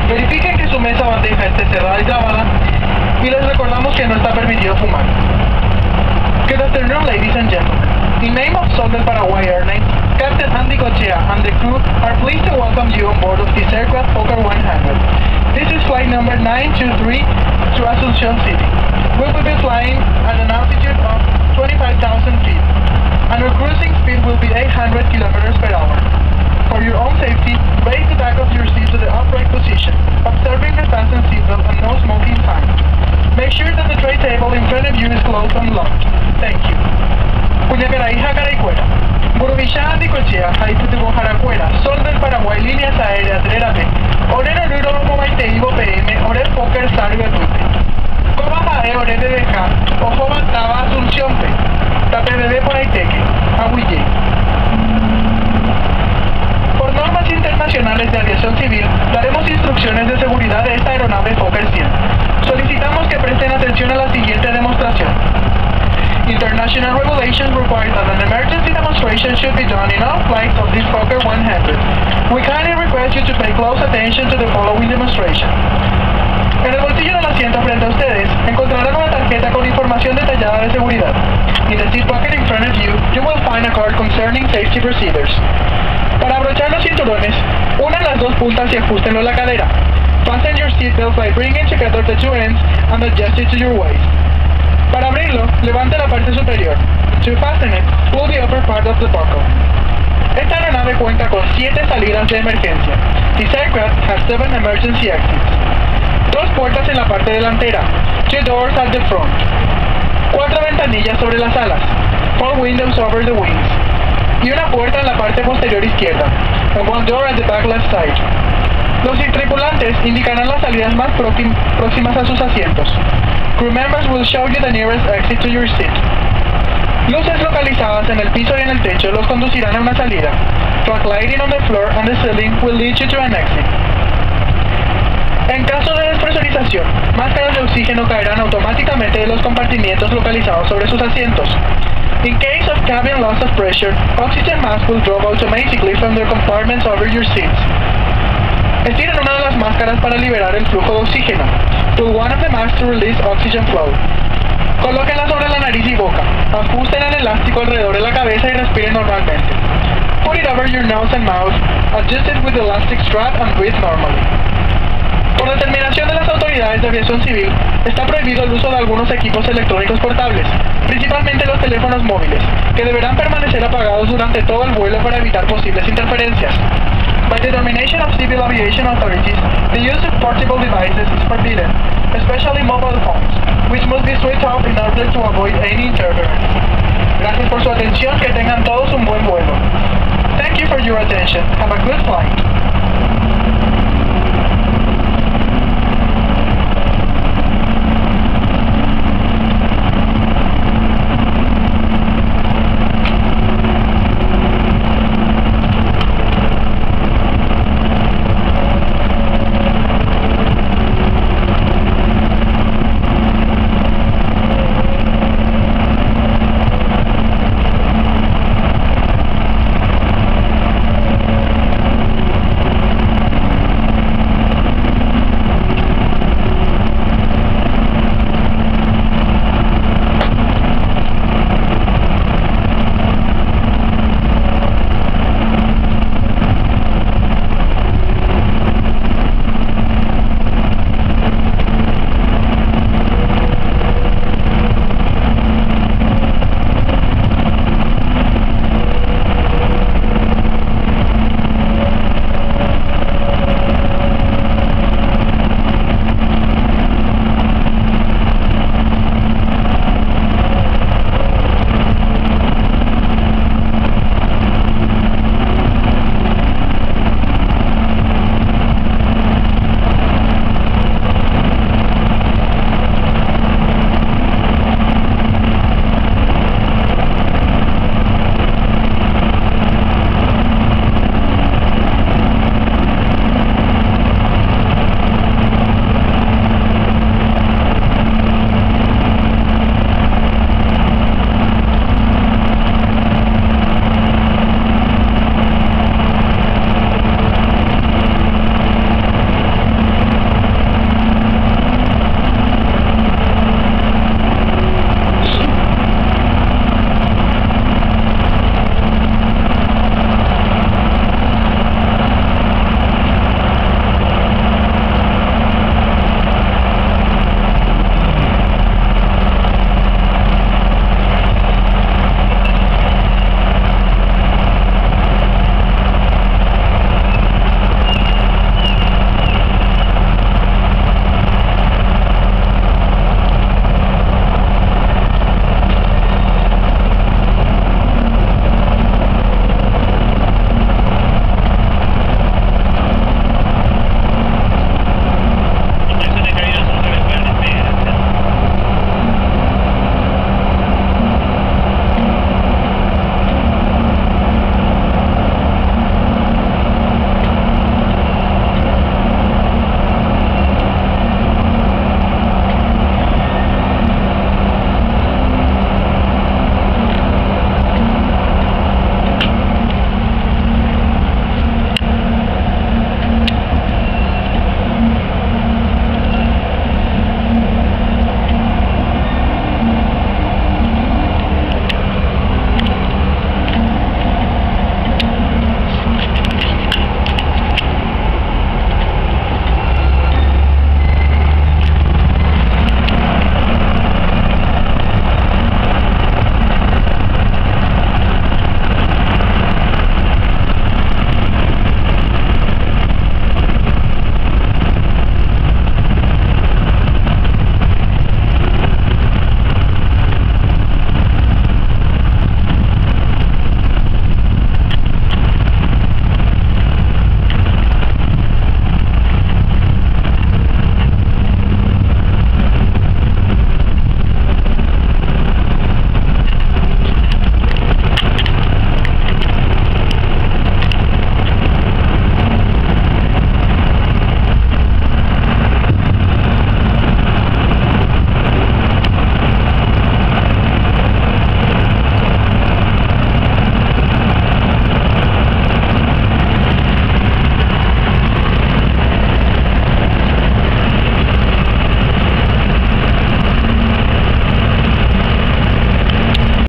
Verifiquen que su mesa bandeja esté cerrada y grabada y les recordamos que no está permitido fumar. Good afternoon, ladies and gentlemen. In name of Sol del Paraguay Airlines, Captain Andy Gochea and the crew are pleased to welcome you on board of this aircraft Fokker 100. This is flight number 923 to Asunción City. We will be flying at an altitude of 25,000 feet, and our cruising speed will be 800 kilometers per hour. For your own safety, raise the back of your seat to the upright position, observing the fasten seatbelt and no smoking sign. Make sure that the tray table in front of you is closed and locked. Thank you. Cuñacaray, Jacaraycuera. Burubillá Andicochea, Haitutubo Jaracuera, Sol del Paraguay, líneas aéreas, Rérate, Orero Ruro Momaite Ivo PM, Ore Fokker Sarga Tute. Coba Jae, Ore BBK, Ojo Bantaba Asunción Pe, Tape Bebé por Aiteque, Aguille. Por normas internacionales de aviación civil, daremos instrucciones de seguridad de esta aeronave Fokker 100. Solicitamos que presten atención a la siguiente demostración. International regulations require that an emergency demonstration should be done in all flights of this Fokker 100. We kindly request you to pay close attention to the following demonstration. En el bolsillo del asiento frente a ustedes encontrarán una tarjeta con información detallada de seguridad. In the seat pocket in front of you, you will find a card concerning safety procedures. Para abrochar los cinturones, unan las dos puntas y ajustenlo a la cadera. Fasten your seatbelt by bringing together the two ends and adjust it to your waist. Para abrirlo, levante la parte superior. To fasten it, pull the upper part of the buckle. Esta aeronave cuenta con 7 salidas de emergencia. This aircraft has 7 emergency exits. 2 puertas en la parte delantera. 2 doors at the front. 4 ventanillas sobre las alas. 4 windows over the wings. Y una puerta en la parte posterior izquierda. And 1 door at the back left side. Los tripulantes indicarán las salidas más próximas a sus asientos. Crew members will show you the nearest exit to your seat. Luces localizadas en el piso y en el techo los conducirán a una salida. Flag lighting on the floor and the ceiling will lead you to an exit. En caso de despresurización, máscaras de oxígeno caerán automáticamente de los compartimientos localizados sobre sus asientos. In case of cabin loss of pressure, oxygen masks will drop automatically from their compartments over your seats. Estiren una de las máscaras para liberar el flujo de oxígeno. Pull one of the masks to release oxygen flow. Colóquenla sobre la nariz y boca. Ajusten el elástico alrededor de la cabeza y respiren normalmente. Put it over your nose and mouth. Adjust it with the elastic strap and breathe normally. Por determinación de las autoridades de aviación civil, está prohibido el uso de algunos equipos electrónicos portables, principalmente los teléfonos móviles, que deberán permanecer apagados durante todo el vuelo para evitar posibles interferencias. By determination of civil aviation authorities, the use of portable devices is forbidden, especially mobile phones, which must be switched off in order to avoid any interference. Gracias por su atención, que tengan todos un buen vuelo. Thank you for your attention. Have a good flight.